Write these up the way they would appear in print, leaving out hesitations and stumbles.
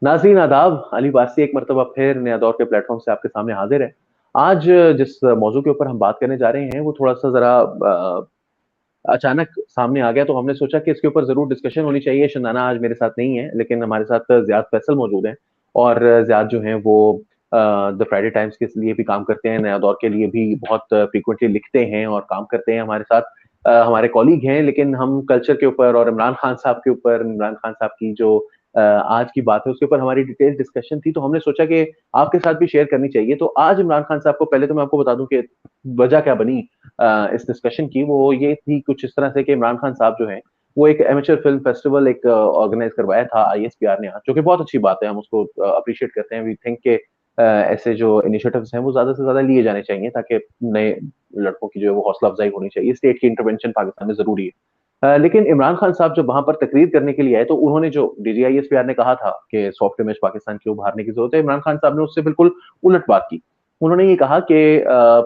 नाज़रीन आदाब, अली बासी एक मर्तबा फिर नया दौर के प्लेटफ़ॉर्म से आपके सामने हाज़िर है। आज जिस मौज़ू के ऊपर हम बात करने जा रहे हैं, वो थोड़ा-सा ज़रा अचानक सामने आ गया, तो हमने सोचा कि इसके ऊपर ज़रूर डिस्कशन होनी चाहिए। शनाना आज मेरे साथ नहीं है, लेकिन हमारे साथ ज़ियाद फैसल मौजूद हैं और ज़ियाद जो हैं वो द फ्राइडे टाइम्स के लिए भी काम करते हैं, नया दौर के लिए भी बहुत फ्रीक्वेंटली लिखते हैं और काम करते हैं हमारे साथ। हमारे कॉलीग हैं, लेकिन हम कल्चर के ऊपर और इमरान खान साहब के ऊपर, इमरान खान साहब की जो आज की बात है, उसके ऊपर हमारी डिटेल डिस्कशन थी, तो हमने सोचा कि आपके साथ भी शेयर करनी चाहिए। तो आज इमरान खान साहब को पहले तो मैं आपको बता दूँ कि वजह क्या बनी इस डिस्कशन की, वो ये थी कुछ इस तरह से कि इमरान खान साहब जो हैं, वो एक एमेच्योर फ़िल्म फेस्टिवल एक ऑर्गेनाइज़ करवाया था आईएसपीआर ने आज, जो कि बहुत अच्छी बात है, हम उसको एप्रिशिएट करते हैं। वी थिंक के ऐसे जो इनिशिएटिव्स हैं, वो ज़्यादा से ज़्यादा लिए जाने चाहिए ताकि नए लड़कों की जो है वो हौसला अफ़ज़ाई होनी चाहिए। स्टेट की इंटरवेंशन पाकिस्तान में ज़रूरी है। लेकिन इमरान खान साहब जब वहाँ पर तकरीर करने के लिए आए, तो उन्होंने जो डीजीआईएसपीआर ने कहा था कि सॉफ्ट इमेज पाकिस्तान की उभारने की ज़रूरत है, इमरान खान साहब ने उससे बिल्कुल उलट बात की। उन्होंने ये कहा कि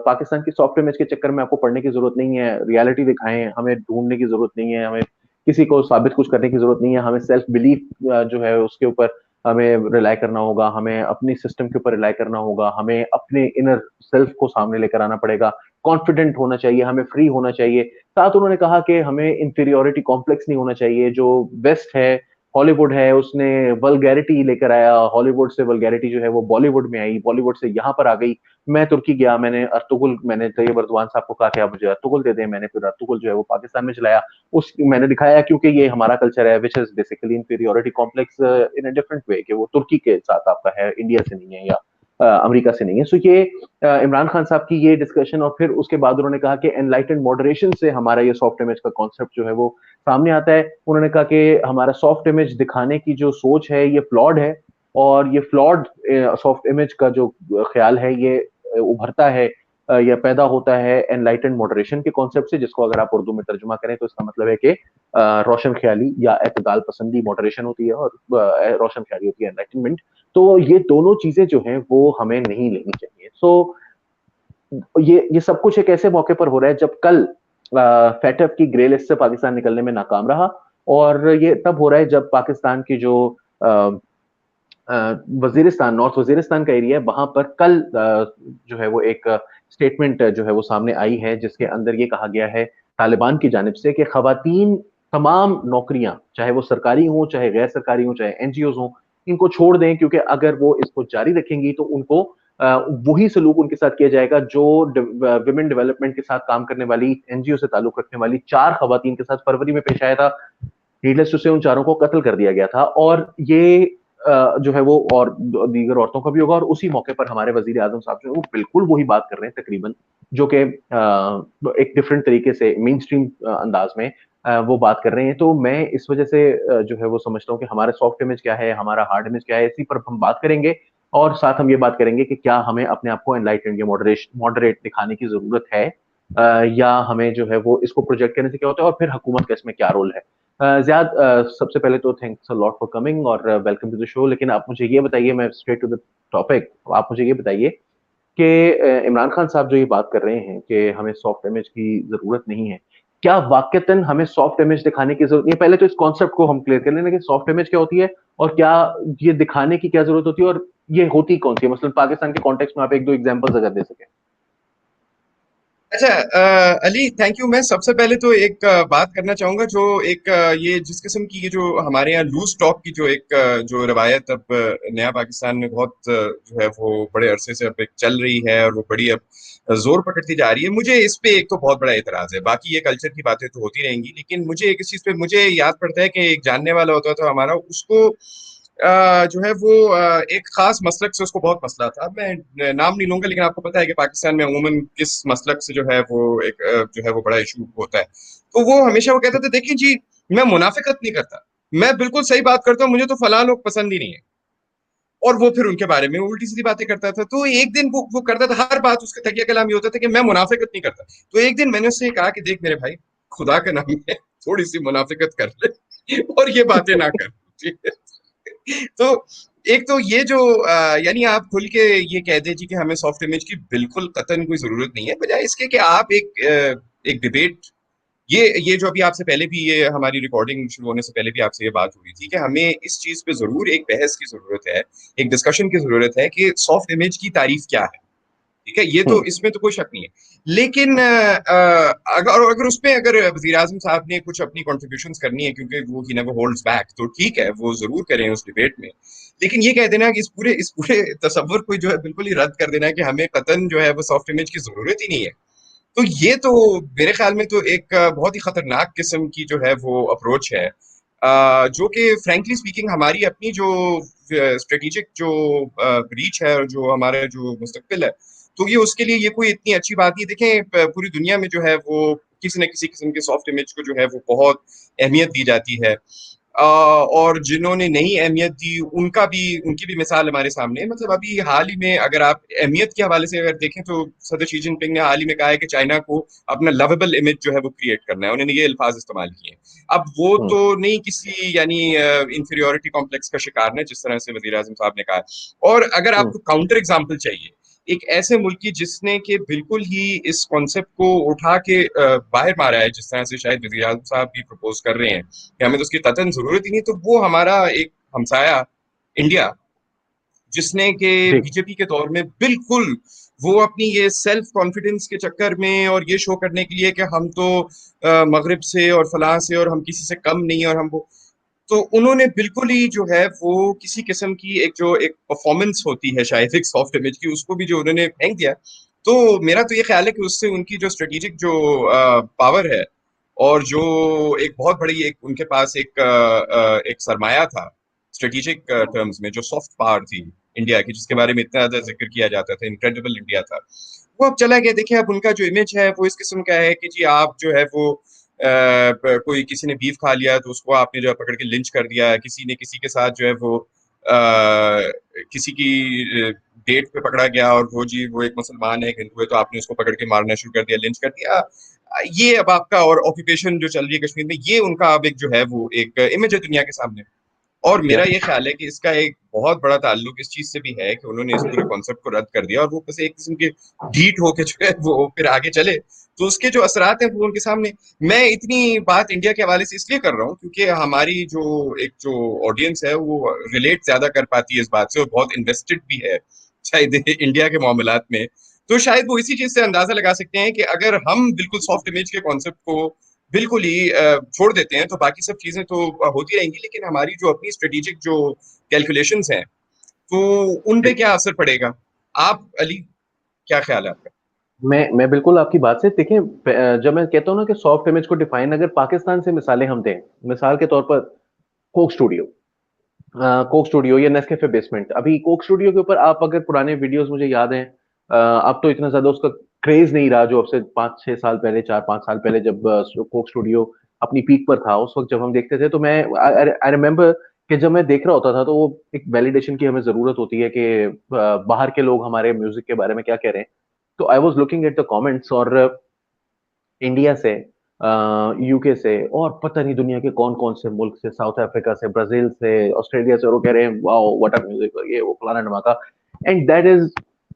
पाकिस्तान की सॉफ्ट इमेज के चक्कर में आपको पढ़ने की ज़रूरत नहीं है, रियलिटी दिखाएँ, हमें ढूँढने की ज़रूरत नहीं है, हमें किसी को साबित कुछ करने की ज़रूरत नहीं है, हमें सेल्फ बिलीफ जो है उसके ऊपर हमें रिलाई करना होगा, हमें अपनी सिस्टम के ऊपर रिलाई करना होगा, हमें अपने इनर सेल्फ को सामने लेकर आना पड़ेगा, कॉन्फिडेंट होना चाहिए, हमें फ्री होना चाहिए। साथ उन्होंने कहा कि हमें इंफीरियॉरिटी कॉम्प्लेक्स नहीं होना चाहिए, जो वेस्ट है, हॉलीवुड है, उसने वल्गैरिटी लेकर आया, हॉलीवुड से वल्गैरिटी जो है वो बॉलीवुड में आई, बॉलीवुड से यहाँ पर आ गई। मैं तुर्की गया, मैंने तैयब अर्दवान साहब को कहा कि आप मुझे अर्तुगरुल दे दें, मैंने फिर अर्तुगरुल जो है वो पाकिस्तान में चलाया। उस मैंने दिखाया क्योंकि ये हमारा कल्चर है which is basically inferiority complex in a different way कि वो तुर्की के साथ आपका है, इंडिया से नहीं है या अमेरिका से नहीं है। सो ये इमरान खान साहब की ये डिस्कशन और फिर उसके बाद उन्होंने कहा कि एनलाइटेंड मॉडरेशन से हमारा ये सॉफ्ट इमेज का कॉन्सेप्ट जो है वो सामने आता है। उन्होंने कहा कि हमारा सॉफ्ट इमेज दिखाने की जो सोच है ये फ्लॉड है और ये फ्लॉड सॉफ्ट इमेज का जो ख्याल है ये उभरता है या पैदा होता है एनलाइटेंड मॉडरेशन के कॉन्सेप्ट से, जिसको अगर आप उर्दू में तर्जुमा करें तो इसका मतलब है कि रोशन ख्याली या एतदाल पसंदी मॉडरेशन होती है और रोशन ख्याली होती है एनलाइटनमेंट। तो ये दोनों चीजें जो हैं वो हमें नहीं लेनी चाहिए। सो ये सब कुछ एक ऐसे मौके पर हो रहा है जब कल फेटअप की ग्रे लिस्ट से पाकिस्तान निकलने में नाकाम रहा और ये तब हो रहा है जब पाकिस्तान की जो वजीरिस्तान, नॉर्थ वजीरिस्तान का एरिया है, वहां पर कल जो है वो एक स्टेटमेंट जो है वो सामने आई है जिसके अंदर ये कहा गया है तालिबान की जानिब से कि खवातीन तमाम नौकरियां, चाहे वो सरकारी हों, चाहे गैर सरकारी हों, चाहे एनजीओ हों, इनको छोड़ दें क्योंकि अगर वो इसको जारी रखेंगी तो उनको वही सलूक उनके साथ किया जाएगा जो विमेन डेवलपमेंट के साथ काम करने वाली एनजीओ से ताल्लुक रखने वाली 4 खवातीन के साथ फरवरी में पेश आया था। नीडलेस टू से उन चारों को कत्ल कर दिया गया था और ये जो है वो और दीगर औरतों का भी होगा और उसी मौके पर हमारे वजीर आजम साहब जो है वो बिल्कुल वही बात कर रहे हैं तकरीबन जो कि एक डिफरेंट तरीके से मेन स्ट्रीम अंदाज में वो बात कर रहे हैं। तो मैं इस वजह से जो है वो समझता हूँ कि हमारा सॉफ्ट इमेज क्या है, हमारा हार्ड इमेज क्या है, इसी पर हम बात करेंगे और साथ हम ये बात करेंगे कि क्या हमें अपने आप को एनलाइटेंड या मॉडरेट दिखाने की जरूरत है या हमें जो है वो इसको प्रोजेक्ट करने से क्या होता है और फिर हुकूमत का इसमें क्या रोल है। ज़ियाद, सबसे पहले तो thanks a lot for coming और वेलकम टू द शो। लेकिन आप मुझे ये बताइए, मैं स्ट्रेट टू द टॉपिक, आप मुझे ये बताइए कि इमरान खान साहब जो ये बात कर रहे हैं कि हमें सॉफ्ट इमेज की ज़रूरत नहीं है, क्या वाक़तन हमें सॉफ्ट इमेज दिखाने की ज़रूरत नहीं है? पहले तो इस कॉन्सेप्ट को हम क्लियर कर लें कि सॉफ्ट इमेज क्या होती है और क्या ये दिखाने की क्या ज़रूरत होती है और ये होती कौन-सी है? मसलन पाकिस्तान के कॉन्टेक्स्ट में आप 1-2 एग्ज़ाम्पल्स अगर दे सकें। अच्छा, अली, थैंक यू। मैं सबसे पहले तो एक बात करना चाहूंगा जो एक ये जिस किस्म की ये जो हमारे यहाँ लूज टॉक की जो एक जो रवायत अब नया पाकिस्तान में बहुत जो है वो बड़े अरसे से अब एक चल रही है और वो बड़ी अब जोर पकड़ती जा रही है। मुझे इस पे एक तो बहुत बड़ा एतराज है। बाकी ये कल्चर की बातें तो होती रहेंगी, लेकिन मुझे एक इस चीज पे मुझे याद पड़ता है कि एक जानने वाला होता था हमारा, उसको जो है वो एक खास मसलक से उसको बहुत मसला था। मैं नाम नहीं लूंगा, लेकिन आपको पता है कि पाकिस्तान में अमूमन किस मसलक से जो है वो एक जो है वो बड़ा इशू होता है। तो वो हमेशा वो कहता था, देखिए जी, मैं मुनाफिकत नहीं करता, मैं बिल्कुल सही बात करता हूँ, मुझे तो फलां लोग पसंद ही नहीं है। और वो फिर उनके बारे में उल्टी सीधी बातें करता था। तो एक दिन वो करता था, हर बात उसका तकिया कलाम ये होता था कि मैं मुनाफिकत नहीं करता। तो एक दिन मैंने उससे कहा कि देख मेरे भाई, खुदा का नाम है, थोड़ी सी मुनाफिकत कर ले और ये बातें ना कर। ठीक है? तो एक तो ये जो यानी आप खुल के ये कह दे जी कि हमें सॉफ्ट इमेज की बिल्कुल कतई कोई जरूरत नहीं है, बजाय इसके कि आप एक डिबेट ये जो अभी आपसे पहले भी ये हमारी रिकॉर्डिंग शुरू होने से पहले भी आपसे ये बात हुई थी कि हमें इस चीज पे जरूर एक बहस की जरूरत है, एक डिस्कशन की जरूरत है कि सॉफ्ट इमेज की तारीफ क्या है। ठीक है, ये तो हम्म। इसमें तो कोई शक नहीं है। लेकिन अगर अगर उसमें अगर वजीर आजम साहब ने कुछ अपनी कॉन्ट्रीब्यूशन करनी है, क्योंकि वो ही नेवर होल्ड्स बैक, तो ठीक है, वो जरूर करें उस डिबेट में। लेकिन ये कह देना कि इस पूरे तस्वर को जो है बिल्कुल ही रद्द कर देना है कि हमें कतन जो है वो सॉफ्ट इमेज की जरूरत ही नहीं है, तो ये तो मेरे ख्याल में तो एक बहुत ही खतरनाक किस्म की जो है वो अप्रोच है, जो कि फ्रैंकली स्पीकिंग हमारी अपनी जो स्ट्रेटेजिक जो रीच है और जो हमारा जो मुस्तकबिल है, तो ये उसके लिए ये कोई इतनी अच्छी बात नहीं। देखें, पूरी दुनिया में जो है वो किसी न किसी किस्म के सॉफ्ट इमेज को जो है वो बहुत अहमियत दी जाती है। और जिन्होंने नई अहमियत दी उनकी भी मिसाल हमारे सामने है। मतलब अभी हाल ही में अगर आप अहमियत के हवाले से अगर देखें, तो सदर शी जिनपिंग ने हाल ही में कहा है कि चाइना को अपना लवेबल इमेज जो है वो क्रिएट करना है। उन्होंने ये अल्फाज इस्तेमाल किए हैं। अब वो हम्म। तो नहीं किसी यानी इंफीरियोरिटी कॉम्प्लेक्स का शिकार है, जिस तरह से वजीर आजम साहब ने कहा। और अगर हम्म। आपको काउंटर एग्जाम्पल चाहिए एक ऐसे मुल्क की जिसने के बिल्कुल ही इस कॉन्सेप्ट को उठा के बाहर मारा है, जिस तरह से शायद वजीर आजम साहब भी प्रपोज कर रहे हैं कि हमें तो उसकी कतई जरूरत ही नहीं, तो वो हमारा एक हमसाया इंडिया, जिसने के जी। बीजेपी के दौर में बिल्कुल वो अपनी ये सेल्फ कॉन्फिडेंस के चक्कर में और ये शो करने के लिए कि हम तो मगरिब से और फलां से और हम किसी से कम नहीं और हम वो, तो उन्होंने बिल्कुल ही जो है वो किसी किस्म की एक जो एक परफॉर्मेंस होती है शायद एक सॉफ्ट इमेज की, उसको भी जो उन्होंने फेंक दिया। तो मेरा तो ये ख्याल है कि उससे उनकी जो स्ट्रेटेजिक जो पावर है और जो एक बहुत बड़ी एक उनके पास एक सरमाया था स्ट्रेटेजिक टर्म्स में, जो सॉफ्ट पावर थी इंडिया की, जिसके बारे में इतना ज्यादा जिक्र किया जाता था, इनक्रेडिबल इंडिया था, वो अब चला गया। देखिए, अब उनका जो इमेज है वो इस किस्म का है कि जी आप जो है वो कोई किसी ने बीफ खा लिया तो उसको आपने जो है पकड़ के लिंच कर दिया, किसी ने किसी के साथ जो है वो किसी की डेट पे पकड़ा गया और वो जी वो एक मुसलमान है एक हिंदू है तो आपने उसको पकड़ के मारना शुरू कर दिया, लिंच कर दिया। ये अब आपका और ऑक्यूपेशन जो चल रही है कश्मीर में, ये उनका अब एक जो है वो एक इमेज है दुनिया के सामने। और मेरा यस। ये ख्याल है कि इसका एक बहुत बड़ा ताल्लुक इस चीज से भी है कि उन्होंने इस पूरे कॉन्सेप्ट को रद्द कर दिया और वो बस एक किस्म के ढीठ होके जो है वो फिर आगे चले, तो उसके जो असरात हैं वो उनके सामने। मैं इतनी बात इंडिया के हवाले से इसलिए कर रहा हूँ क्योंकि हमारी जो ऑडियंस है वो रिलेट ज्यादा कर पाती है इस बात से और बहुत इन्वेस्टेड भी है शायद इंडिया के मामलात में। तो शायद वो इसी चीज से अंदाजा लगा सकते हैं कि अगर हम बिल्कुल सॉफ्ट इमेज के कॉन्सेप्ट को बिल्कुल ही छोड़ देते हैं तो बाकी सब चीजें तो होती रहेंगी, लेकिन हमारी जो अपनी स्ट्रेटेजिक जो कैलकुलेशंस हैं तो उन पे जी। क्या असर पड़ेगा। आप अली, क्या ख्याल है आपका? मैं बिल्कुल आपकी बात से देखिए, जब मैं कहता हूँ ना कि सॉफ्ट इमेज को डिफाइन अगर पाकिस्तान से मिसालें हम दें, मिसाल के तौर पर कोक स्टूडियो, कोक स्टूडियो या नेस्कैफे बेसमेंट। अभी कोक स्टूडियो के ऊपर आप अगर पुराने वीडियोस मुझे याद हैं, अब तो इतना ज्यादा उसका क्रेज नहीं रहा जो अब से 5-6 साल पहले, 4-5 साल पहले जब कोक स्टूडियो अपनी पीक पर था, उस वक्त जब हम देखते थे तो मैं आई रिमेम्बर कि जब मैं देख रहा होता था तो वो एक वैलिडेशन की हमें जरूरत होती है कि बाहर के लोग हमारे म्यूजिक के बारे में क्या कह रहे हैं। तो I was looking at the comments, और इंडिया से, यूके से, और पता नहीं दुनिया के कौन कौन से मुल्क से, साउथ अफ्रीका से, ब्राजील से, ऑस्ट्रेलिया से, और वो कह रहे हैं वाओ व्हाट अ म्यूजिक, ये वो फलाना धमाका। And that is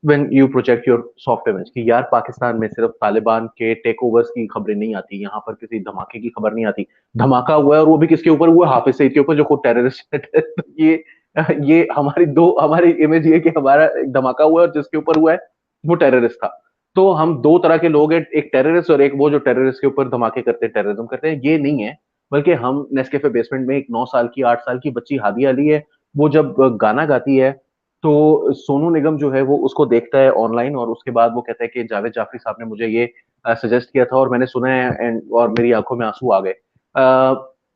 when you project your soft image कि यार पाकिस्तान में सिर्फ तालिबान के टेक ओवर्स की खबरें नहीं आती, यहाँ पर किसी धमाके की खबर नहीं आती। धमाका हुआ है और वो भी किसके ऊपर हुआ है? हाफिज सईद के ऊपर, जो खुद टेररिस्ट है। तो ये हमारी इमेज ये कि हमारा एक धमाका हुआ है और जिसके ऊपर हुआ है वो टेररिस्ट था। तो हम दो तरह के लोग हैं, एक टेररिस्ट और एक वो जो टेररिस्ट के ऊपर धमाके करते हैं, टेररिज्म करते हैं, ये नहीं है। बल्कि हम नेस्कैफे बेसमेंट में एक 9 साल की 8 साल की बच्ची हादिया अली है, वो जब गाना गाती है तो सोनू निगम जो है वो उसको देखता है ऑनलाइन, और उसके बाद वो कहता है कि जावेद जाफरी साहब ने मुझे ये सजेस्ट किया था और मैंने सुना है, एंड और मेरी आंखों में आंसू आ गए।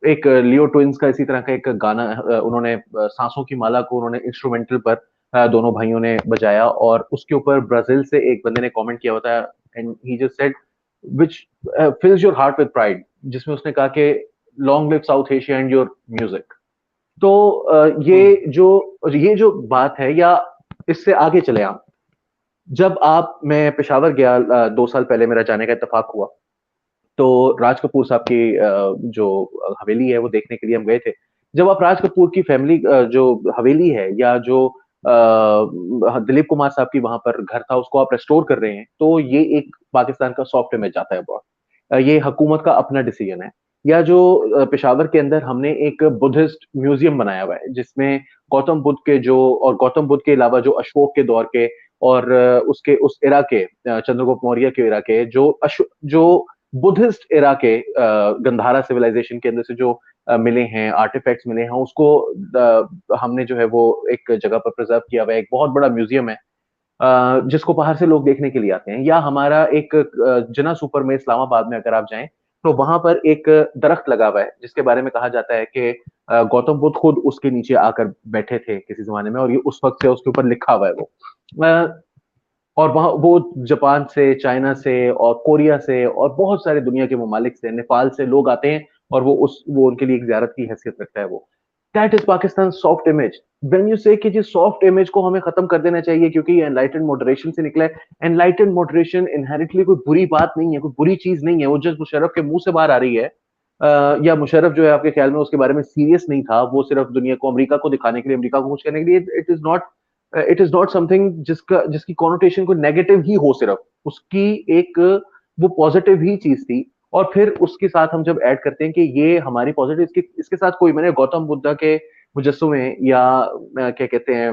एक लियो ट्विंस का इसी तरह का एक गाना, उन्होंने सांसों की माला को उन्होंने इंस्ट्रूमेंटल पर दोनों भाइयों ने बजाया, और उसके ऊपर ब्राजील से एक बंदे ने कमेंट किया होता है, and he just said which fills your heart with pride, जिसमें उसने कहा कि long live South Asia and your music. तो हम्म। ये जो बात है, या इससे आगे चले आप, जब आप मैं पेशावर गया 2 साल पहले, मेरा जाने का इत्तेफाक हुआ, तो राज कपूर साहब की जो हवेली है वो देखने के लिए हम गए थे। जब आप राज कपूर की फैमिली जो हवेली है, या जो दिलीप कुमार साहब की वहां पर घर था, उसको आप रेस्टोर कर रहे हैं, तो ये एक पाकिस्तान का सॉफ्ट इमेज आता है बहुत। ये हुकूमत का अपना डिसीजन है। या जो पेशावर के अंदर हमने एक बुद्धिस्ट म्यूजियम बनाया हुआ है, जिसमें गौतम बुद्ध के जो और गौतम बुद्ध के अलावा जो अशोक के दौर के और उसके उस इरा के चंद्रगुप्त मौर्य के इरा के जो बुद्धिस्ट इरा के गंधारा सिविलाइजेशन के अंदर से जो मिले हैं आर्टिफैक्ट्स मिले हैं, उसको हमने जो है वो एक जगह पर प्रिजर्व किया हुआ है। एक बहुत बड़ा म्यूजियम है जिसको बाहर से लोग देखने के लिए आते हैं। या हमारा एक जिना सुपर में इस्लामाबाद में अगर आप जाएं, तो वहां पर एक दरख्त लगा हुआ है जिसके बारे में कहा जाता है कि गौतम बुद्ध खुद उसके नीचे आकर बैठे थे किसी जमाने में, और ये उस वक्त से उसके ऊपर लिखा हुआ है वो। और वहाँ वो जापान से, चाइना से और कोरिया से और बहुत सारे दुनिया के ममालिक से, नेपाल से लोग आते हैं, और वो उनके लिए एक ज़ियारत की हैसियत रखता है वो। That is Pakistan soft image. When you से कि जी सॉफ्ट इमेज को हमें खत्म कर देना चाहिए क्योंकि ये एनलाइटेड मॉडरेशन से निकला है। एनलाइटेड मॉडरेशन इनहेरिटली कोई बुरी बात नहीं है, कोई बुरी चीज नहीं है, वो जस्ट मुशर्रफ के मुंह से बाहर आ रही है। या मुशर्रफ जो है आपके ख्याल में उसके बारे में सीरियस नहीं था, वो सिर्फ दुनिया को, अमेरिका को दिखाने के लिए, अमेरिका को खुश करने के लिए। इट इज नॉट समथिंग जिसकी कॉनोटेशन को नेगेटिव ही हो, सिर्फ उसकी एक वो पॉजिटिव ही चीज थी। और फिर उसके साथ हम जब ऐड करते हैं कि ये हमारी पॉजिटिव, इसके साथ कोई, मैंने गौतम बुद्धा के मुजस्समे या क्या कहते हैं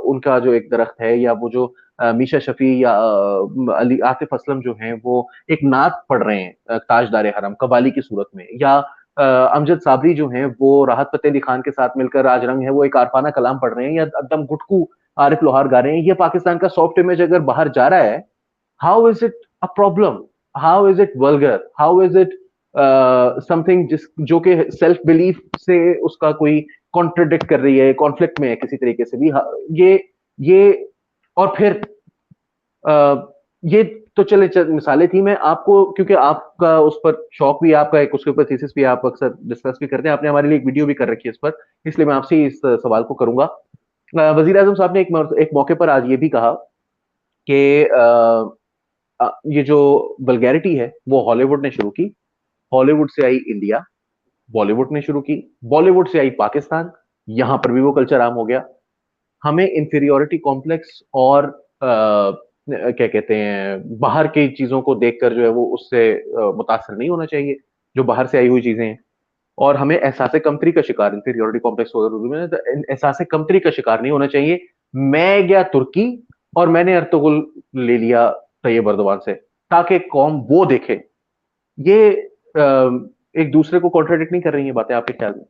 उनका जो एक दरख्त है, या वो जो मीशा शफी या अली आतिफ असलम जो हैं वो एक नात पढ़ रहे हैं ताजदार हरम कवाली की सूरत में, या अमजद साबरी जो हैं वो राहत फतेह अली खान के साथ मिलकर आज रंग है वो एक आरफाना कलाम पढ़ रहे हैं, या अद्दम गुटकू आरिफ लोहार गा रहे हैं। ये पाकिस्तान का सॉफ्ट इमेज अगर बाहर जा रहा है, how is it a problem? How is it vulgar? How is it something जिस जो कि सेल्फ बिलीफ से उसका कोई कॉन्ट्रडिक्ट कर रही है, कॉन्फ्लिक्ट में है किसी तरीके से भी? ये और फिर ये तो मिसालें थी। मैं आपको, क्योंकि आपका उस पर शौक भी है, आपका एक उसके ऊपर थीसिस भी है, आप अक्सर डिस्कस भी करते हैं, आपने हमारे लिए एक वीडियो भी कर रखी है इस पर, इसलिए मैं आपसे इस सवाल को करूंगा। वजीर आजम साहब ने एक मौके पर आज ये भी कहा कि ये जो वल्गैरिटी है वो हॉलीवुड ने शुरू की, हॉलीवुड से आई इंडिया, बॉलीवुड ने शुरू की, बॉलीवुड से आई पाकिस्तान, यहां पर भी वो कल्चर आम हो गया। हमें इंफीरियोरिटी कॉम्प्लेक्स और क्या कहते हैं बाहर की चीजों को देखकर जो है वो उससे मुतासर नहीं होना चाहिए, जो बाहर से आई हुई चीजें हैं। और हमें एहसास कमतरी का शिकार, इंफीरियोरिटी कॉम्प्लेक्स उर्दू में तो एहसास कमतरी का शिकार नहीं होना चाहिए। मैं गया तुर्की और मैंने अर्तुगरुल ले लिया तैयब अर्दवान से, ताकि कौम वो देखे। ये एक दूसरे को कॉन्ट्राडिक्ट नहीं कर रही है बातें आपके ख्याल में?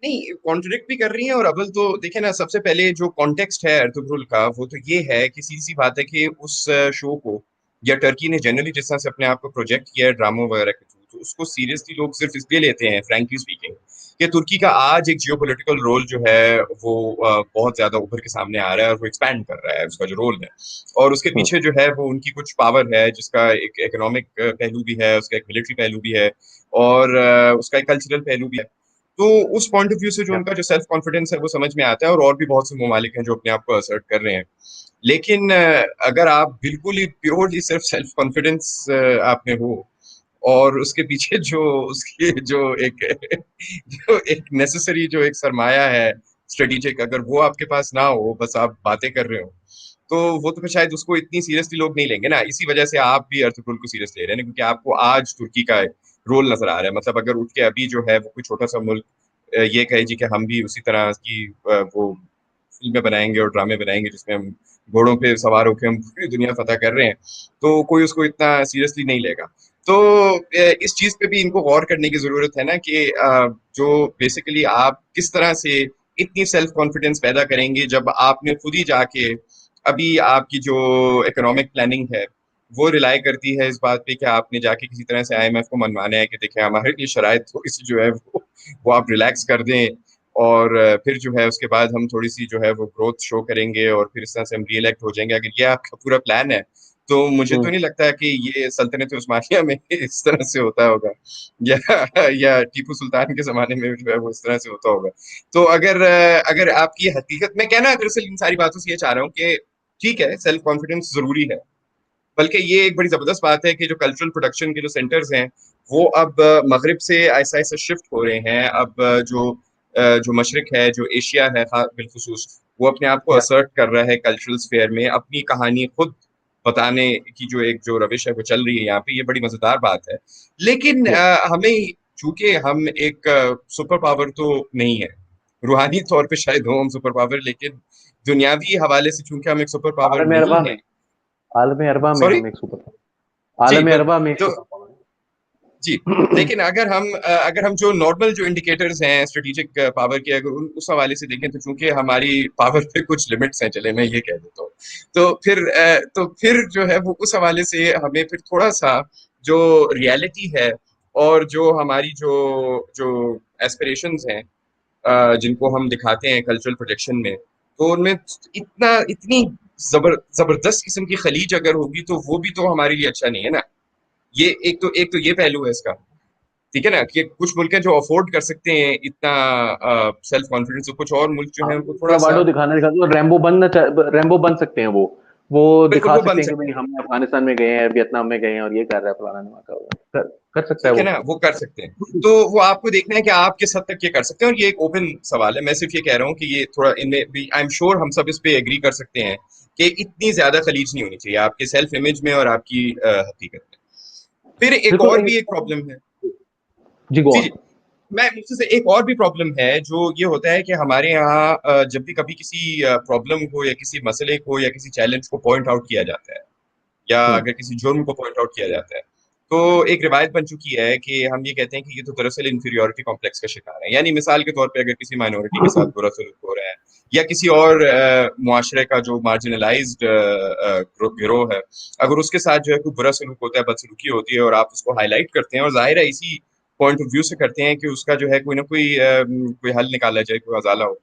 नहीं, कॉन्ट्रडिक्ट भी कर रही हैं। और अव्वल तो देखिए ना, सबसे पहले जो कॉन्टेक्स्ट है अर्तुगरुल का, वो तो ये है कि सीधी सी बात है कि उस शो को, या टर्की ने जनरली जिस तरह से अपने आप को प्रोजेक्ट किया है ड्रामों वगैरह के थ्रू, तो उसको सीरियसली लोग सिर्फ इसलिए लेते हैं, फ्रैंकली स्पीकिंग, कि तुर्की का आज एक जियोपॉलिटिकल रोल जो है वो बहुत ज्यादा उभर के सामने आ रहा है, और वो एक्सपैंड कर रहा है उसका जो रोल है। और उसके हम्म। पीछे जो है वो उनकी कुछ पावर है, जिसका एक इकोनॉमिक पहलू भी है, उसका एक मिलिट्री पहलू भी है, और उसका एक कल्चरल पहलू भी है। तो उस पॉइंट ऑफ व्यू से जो या उनका जो सेल्फ कॉन्फिडेंस है वो समझ में आता है। और भी बहुत से ममालिक हैं जो अपने आप को असर्ट कर रहे हैं। लेकिन अगर आप बिल्कुल ही प्योरली सिर्फ सेल्फ कॉन्फिडेंस आप में हो, और उसके पीछे जो उसके जो एक नेसेसरी जो एक सरमाया है स्ट्रेटेजिक, अगर वो आपके पास ना हो, बस आप बातें कर रहे हो, तो वो तो फिर शायद उसको इतनी सीरियसली लोग नहीं लेंगे ना। इसी वजह से आप भी अर्तुगरुल को सीरियस ले रहे हैं, क्योंकि आपको आज तुर्की का रोल नजर आ रहा है। मतलब अगर उठ के अभी जो है वो कोई छोटा सा मुल्क ये कहे जी कि हम भी उसी तरह की वो फिल्में बनाएंगे और ड्रामे बनाएंगे जिसमें हम घोड़ों पे सवार होकर हम पूरी दुनिया फतह कर रहे हैं, तो कोई उसको इतना सीरियसली नहीं लेगा। तो इस चीज पे भी इनको गौर करने की जरूरत है ना, कि जो बेसिकली आप किस तरह से इतनी सेल्फ कॉन्फिडेंस पैदा करेंगे, जब आपने खुद ही जाके, अभी आपकी जो इकोनॉमिक प्लानिंग है वो रिलाई करती है इस बात पे कि आपने जाके किसी तरह से आईएमएफ को मनवाना है कि देखें हमारे लिए शराइत थोड़ी सी जो है वो आप रिलैक्स कर दें, और फिर जो है उसके बाद हम थोड़ी सी जो है वो ग्रोथ शो करेंगे, और फिर इस तरह से हम री इलेक्ट हो जाएंगे। अगर ये आपका पूरा प्लान है, तो मुझे तो हम्म। नहीं लगता है कि ये सल्तनत उस्मानिया में इस तरह से होता होगा, या या टीपू सुल्तान के जमाने में जो है वो इस तरह से होता होगा। तो अगर आपकी हकीकत में कहना, दरअसल इन सारी बातों से ये चाह रहा हूँ कि ठीक है, सेल्फ कॉन्फिडेंस जरूरी है। बल्कि ये एक बड़ी जबरदस्त बात है कि जो कल्चरल प्रोडक्शन के जो सेंटर्स हैं, वो अब मगरिब से ऐसा ऐसा शिफ्ट हो रहे हैं। अब जो मशरक है, जो एशिया है बिलखुसूस, वो अपने आप को या असर्ट कर रहा है कल्चरल स्फेयर में, अपनी कहानी खुद बताने की जो रविश है वो चल रही है यहाँ पे, ये बड़ी मजेदार बात है। लेकिन यस। हमें, चूंकि हम एक सुपर पावर तो नहीं है, रूहानी तौर पे शायद हो हम सुपर पावर, लेकिन दुनियावी हवाले से चूंकि हम एक सुपर पावर आलम नहीं अरबा है। में, आलम अरबा में सॉरी। हम एक सुपर पावर, जी आलम बिल्कुल। अरबा में एक तो सुपर पावर जी, है। लेकिन अगर हम जो नॉर्मल जो इंडिकेटर्स हैं स्ट्रेटेजिक पावर के, अगर उस हवाले से देखें, तो चूंकि हमारी पावर पे कुछ लिमिट्स हैं, चले मैं ये कह देता हूँ, तो फिर जो है वो उस हवाले से हमें फिर थोड़ा सा जो रियलिटी है और जो हमारी जो जो एस्पिरेशंस हैं, जिनको हम दिखाते हैं कल्चरल प्रोजेक्शन में, तो उनमें इतनी जबरदस्त किस्म की खलीज अगर होगी तो वो भी तो हमारे लिए अच्छा नहीं है ना। ये एक तो ये पहलू है इसका। ठीक है ना, कि कुछ मुल्क हैं जो अफोर्ड कर सकते हैं इतना सेल्फ कॉन्फिडेंस, तो कुछ और मुल्क जो है उनको थोड़ा सा। ब्रावाडो दिखाने दिखाते तो रैम्बो बन सकते हैं वो बिल्कुल दिखा वो बन सकते हैं कि सकते भाई हैं। हम अफगानिस्तान में गए हैं, वियतनाम में गए हैं और ये कर रहा है फलाना धमाका कर सकता है ठीक है वो। ना, वो कर सकते हैं। तो वो आपको देखना है कि आप किस हद तक ये कर सकते हैं, और ये एक ओपन सवाल है। मैं सिर्फ ये कह रहा हूँ कि ये थोड़ा इनमें भी आई एम श्योर हम सब इस पे एग्री कर सकते हैं कि इतनी ज्यादा खलीज नहीं होनी चाहिए आपके सेल्फ इमेज में और आपकी हकीकत में। फिर एक बिल्कुल और भी एक प्रॉब्लम है। जी गो जी ऑन। जी। मैं मुझसे से एक और भी प्रॉब्लम है जो ये होता है कि हमारे यहाँ जब भी कभी किसी प्रॉब्लम को या किसी मसले को या किसी चैलेंज को पॉइंट आउट किया जाता है, या हम्म अगर किसी जुर्म को पॉइंट आउट किया जाता है, तो एक रिवायत बन चुकी है कि हम ये कहते हैं कि ये तो दरअसल इंफीरियोरिटी कॉम्प्लेक्स का शिकार है। यानी मिसाल के तौर पे अगर किसी माइनॉरिटी के साथ बुरा सलूक हो रहा है, या किसी और मुआशरे का जो मार्जिनलाइज्ड गिरोह है, अगर उसके साथ जो है कोई बुरा सलूक होता है, बदसलूकी होती है, और आप उसको हाईलाइट करते हैं, और जाहिर है इसी पॉइंट ऑफ व्यू से करते हैं कि उसका जो है कोई ना कोई हल निकाला जाए, कोई अजाला हो,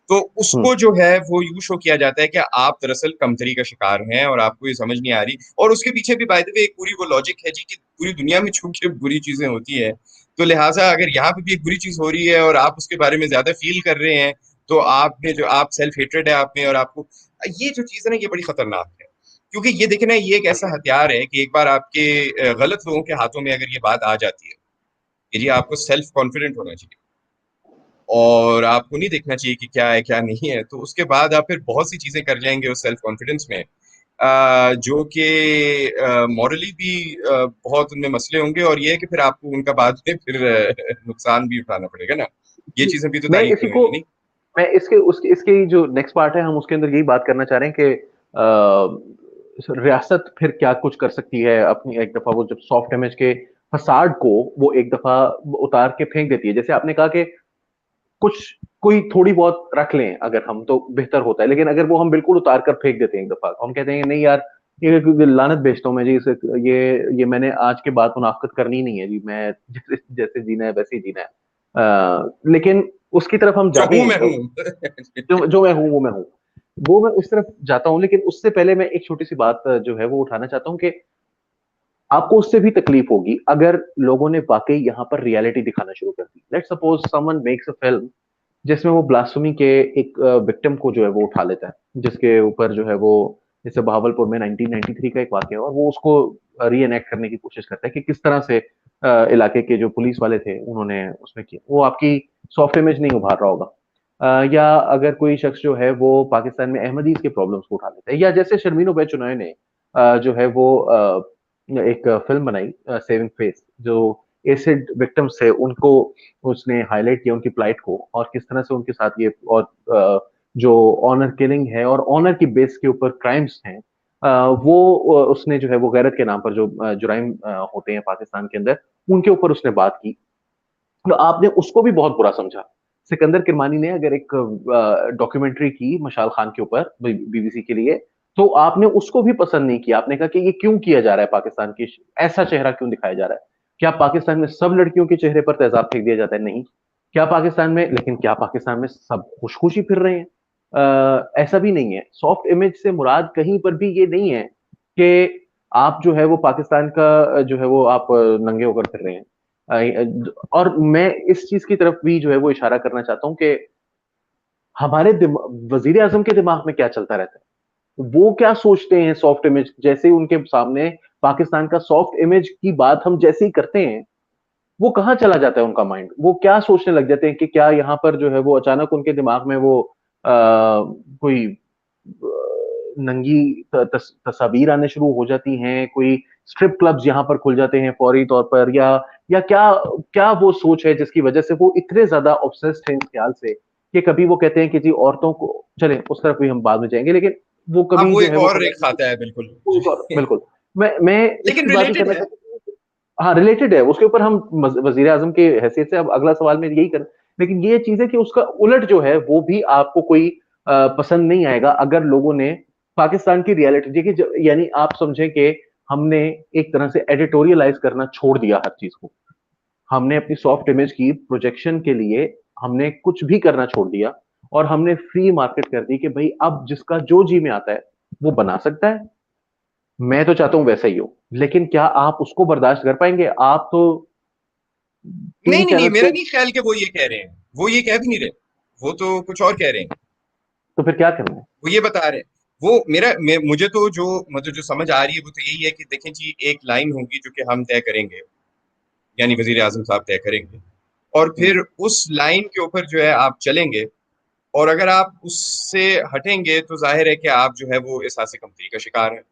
तो हम्म उसको जो है वो यूं शो किया जाता है कि आप दरअसल कमतरी का शिकार हैं और आपको ये समझ नहीं आ रही। और उसके पीछे भी बाय द वे एक पूरी वो लॉजिक है जी, कि पूरी दुनिया में चूंकि बुरी चीजें होती है, तो लिहाजा अगर यहाँ पे भी एक बुरी चीज हो रही है और आप उसके बारे में ज्यादा फील कर रहे हैं, तो आप में जो आप सेल्फ हेट्रेड है आप में, और आपको ये जो चीज है ना ये बड़ी खतरनाक है। क्योंकि ये देखे ना, ये एक ऐसा हथियार है कि एक बार आपके गलत लोगों के हाथों में अगर ये बात आ जाती है कि जी आपको सेल्फ कॉन्फिडेंट होना चाहिए और आपको नहीं देखना चाहिए कि क्या है क्या नहीं है, तो उसके बाद आप फिर बहुत सी चीजें कर जाएंगे उस सेल्फ कॉन्फिडेंस में, जो कि मॉरली भी बहुत उनमें मसले होंगे, और ये है कि फिर आपको उनका बाद में फिर नुकसान भी उठाना पड़ेगा ना। ये चीजें भी तो मैं तारीफ इसी में को हुई है नहीं। मैं इसके जो नेक्स्ट पार्ट है हम उसके अंदर यही बात करना चाह रहे हैं कि रियासत फिर क्या कुछ कर सकती है अपनी, एक दफा वो जब सॉफ्ट इमेज के फसाड को वो एक दफा उतार के फेंक देती है। जैसे आपने कहा कि कुछ कोई थोड़ी बहुत रख लें अगर हम तो बेहतर होता है, लेकिन अगर वो हम बिल्कुल उतार कर फेंक देते हैं एक दफा, हम कहते हैं नहीं यार ये लानत भेजता हूँ मैं जी इसे, ये मैंने आज के बाद मुनाफकत करनी ही नहीं है जी, मैं जैसे जैसे जीना है वैसे ही जीना है। लेकिन उसकी तरफ हम जो जाते हूं हैं मैं तो हूं। जो मैं हूँ वो मैं हूँ, वो मैं उस तरफ जाता हूँ। लेकिन उससे पहले मैं एक छोटी सी बात जो है वो उठाना चाहता हूँ कि आपको उससे भी तकलीफ होगी अगर लोगों ने वाकई यहाँ पर रियलिटी दिखाना शुरू कर दी। Let's suppose someone makes a film जिसमें वो ब्लास्फेमी के एक विक्टिम को जो है वो उठा लेता है, जिसके ऊपर जो है वो, जैसे बहावलपुर में 1993 का एक वाकया है, और वो उसको रीएनेक्ट करने की कोशिश करता है कि किस तरह से इलाके के जो पुलिस वाले थे उन्होंने उसमें किया। वो आपकी सॉफ्ट इमेज नहीं उभार रहा होगा। या अगर कोई शख्स जो है वो पाकिस्तान में अहमदीज के प्रॉब्लम्स को उठा लेता है, या जैसे शर्मीन ओबे चुनाव ने जो है वो एक फिल्म बनाई सेविंग फेस, जो एसिड विक्टिम्स थे उनको उसने हाईलाइट किया, उनकी प्लाइट को, और किस तरह से उनके साथ ये, और जो ऑनर किलिंग है और ऑनर की बेस के ऊपर क्राइम्स हैं, वो उसने जो है वो गैरत के नाम पर जो जुराइम होते हैं पाकिस्तान के अंदर, उनके ऊपर उसने बात की। तो आपने उसको भी बहुत बुरा समझा। सिकंदर किरमानी ने अगर एक डॉक्यूमेंट्री की मशाल खान के ऊपर बीबीसी के लिए, तो आपने उसको भी पसंद नहीं किया। आपने कहा कि ये क्यों किया जा रहा है, पाकिस्तान की ऐसा चेहरा क्यों दिखाया जा रहा है? क्या पाकिस्तान में सब लड़कियों के चेहरे पर तेजाब फेंक दिया जाता है? नहीं। क्या पाकिस्तान में, लेकिन क्या पाकिस्तान में सब खुश खुशी फिर रहे हैं? ऐसा भी नहीं है। सॉफ्ट इमेज से मुराद कहीं पर भी ये नहीं है कि आप जो है वो पाकिस्तान का जो है वो आप नंगे होकर फिर रहे हैं। और मैं इस चीज की तरफ भी जो है वो इशारा करना चाहता हूं कि हमारे वजीर आजम के दिमाग में क्या चलता रहता है, वो क्या सोचते हैं सॉफ्ट इमेज, जैसे ही उनके सामने पाकिस्तान का सॉफ्ट इमेज की बात हम जैसे ही करते हैं, वो कहाँ चला जाता है उनका माइंड? वो क्या सोचने लग जाते हैं कि क्या यहाँ पर जो है वो अचानक उनके दिमाग में वो कोई नंगी तस्वीर आने शुरू हो जाती हैं, कोई स्ट्रिप क्लब्स यहाँ पर खुल जाते हैं फौरी तौर पर, या क्या क्या वो सोच है जिसकी वजह से वो इतने ज्यादा ऑब्सेस्ड हैं इस ख्याल से कि कभी वो कहते हैं कि जी औरतों को, चले उस तरफ भी हम बाद में जाएंगे, लेकिन वो हाँ, कभी वो जो है एक वो और एक खबर, खाता है, बिल्कुल। बिल्कुल। मैं लेकिन इसकी बात ही रिलेटेड करना है। चाहता हूँ। हाँ, रिलेटेड है उसके ऊपर, हम वजीर आजम की हैसियत से अब अगला सवाल में यही कर, लेकिन ये चीज है कि उसका उलट जो है वो भी आपको कोई पसंद नहीं आएगा अगर लोगों ने पाकिस्तान की रियलिटी देखिए, यानी आप समझें कि हमने एक तरह से एडिटोरियलाइज करना छोड़ दिया हर चीज को, हमने अपनी सॉफ्ट इमेज की प्रोजेक्शन के लिए हमने कुछ भी करना छोड़ दिया, और हमने फ्री मार्केट कर दी कि भाई अब जिसका जो जी में आता है वो बना सकता है। मैं तो चाहता हूं वैसा ही हो, लेकिन क्या आप उसको बर्दाश्त कर पाएंगे? आप तो टीवी नहीं, नहीं, नहीं, चैनल्स मेरा पे, नहीं ख्याल कि वो ये कह रहे हैं। वो ये कह भी नहीं रहे। वो तो कुछ और कह रहे हैं। तो फिर क्या करना है? वो ये बता रहे हैं। मुझे तो जो मतलब जो समझ आ रही है वो तो यही है कि देखें जी, एक लाइन होगी जो कि हम तय करेंगे, यानी वजीर आजम साहब तय करेंगे, और हम्म, फिर उस लाइन के ऊपर जो है आप चलेंगे। और अगर आप उससे हटेंगे तो जाहिर है कि आप जो है वो एहसास कमतरी का शिकार हैं।